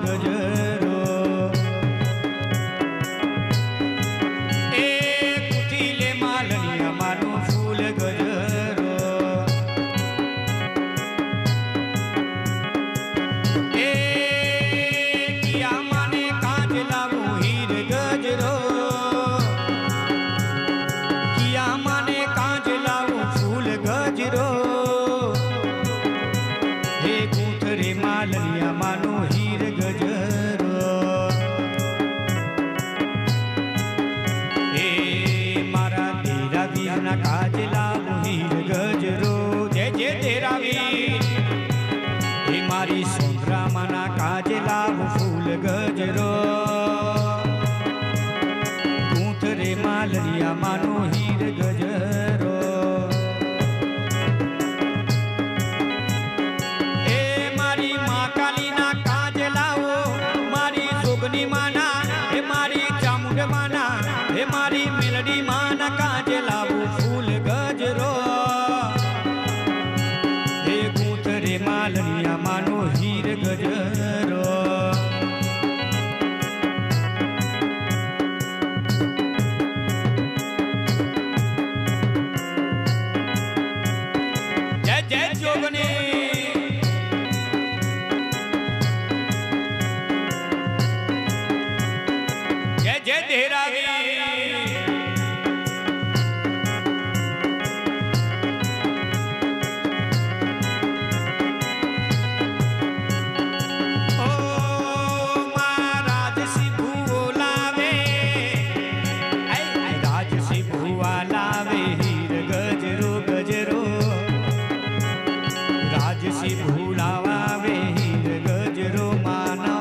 ગજરો એ કુથીલે માલણિયા માનું ફૂલ ગજરો એ કિયા માને કાજ લાવું હીર ગજરો કિયા માને કાજ લાવું ફૂલ ગજરો હે કુથરે માલણિયા માનું હીર ગજરો એ મારા તેરા વીરના કાજ લાવું હીર ગજરો જય જય તેરા વીર એ મારી સોંદરામાના કાજ લાવું ફૂલ ગજરો કુથરે માલણિયા માનું હીર ગજરો એ મારી મા કાલીના કાજ લાવો મારી જોગની માના એ મારી ચામુંડ માના એ મારી મેલડી માના કાજ લાવું ફૂલ ગજરો એ કુથરે માલણિયા માનો હીર ગજરો જય જય જોગની જય જય ધેરાવી ભૂલાવે હીર ગજરો માનો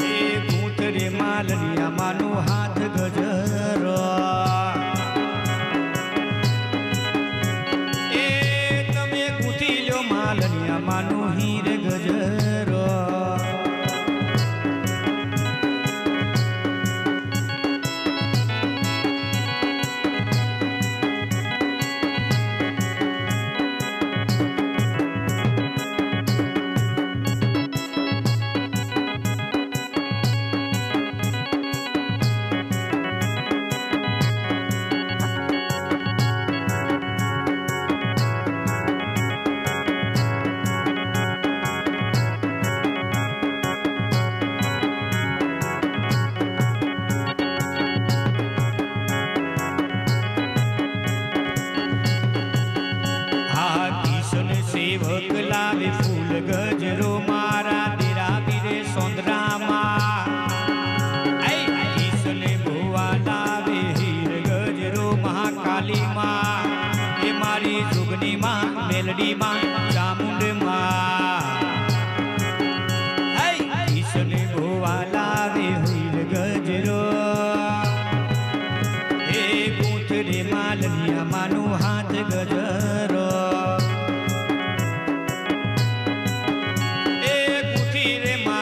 એ કુથરે માલણિયા માનો હાથ ગજરો એ તમે કૂથી લ્યો માલણિયા માનો હીર ગજરો સેવક લાવે ફૂલ ગજરો મારા તેરા વીરે સોંદરામાં કિશને ભુવા લાવે હીર ગજરો મહાકાલી માં એ મારી જોગની માં મેલડી માં ચામુંડ માં કિશને ભુવા લાવે હીર ગજરો એ કુથરે માલણિયા માનું હાથ ગજરો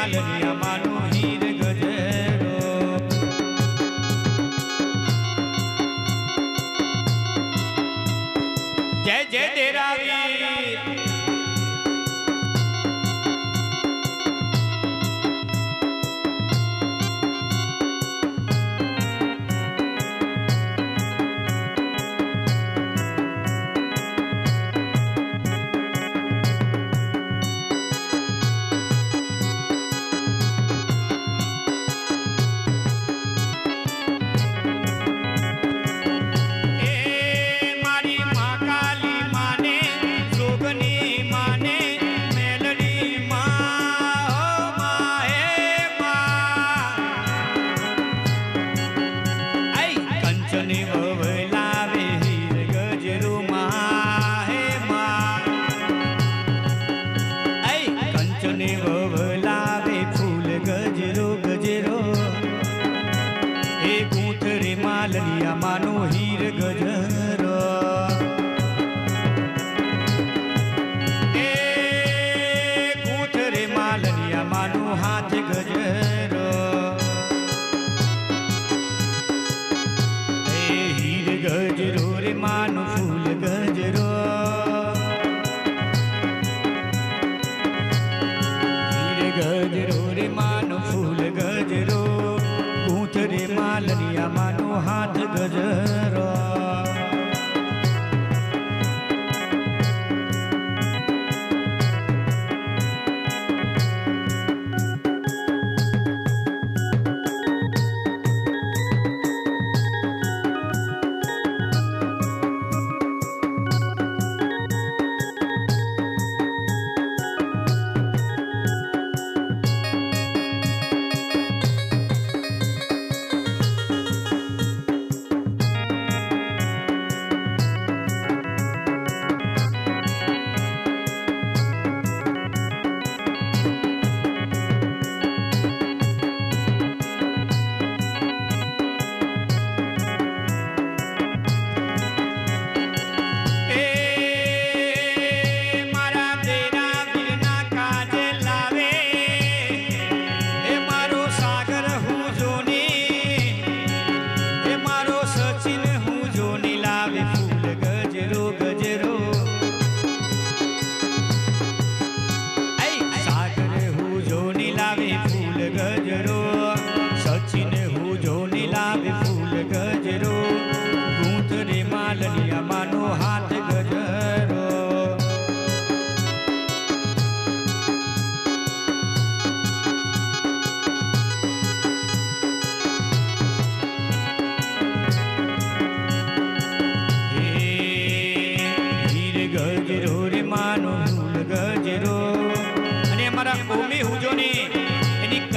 માલણિયા માનો હીર ગજરો જય જય ધેરાવી ગજરો રે માનો ફૂલ ગજરો ગૂંથ રે માલનિયા માનો હાથ ગજરો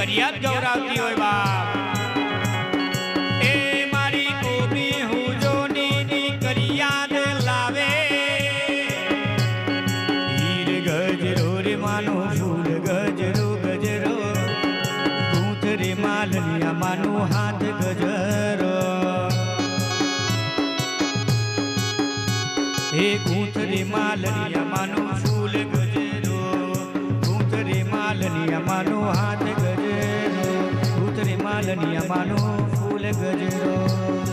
કરિયાત ગૌરાવતી હોય બાપ એ મારી કોબી હુજોની કરિયાત લાવે હીર ગજરો રે માનો ફૂલ ગજરો ગજરો ગૂંથ રે માલનિયા માનો હાથ ગજરો એ ગૂંથ રે માલનિયા માનો ફૂલ ગજરો ગૂંથ રે માલનિયા માનો હાથ ગજરો માલનિયા માનો ફૂલ ગજરો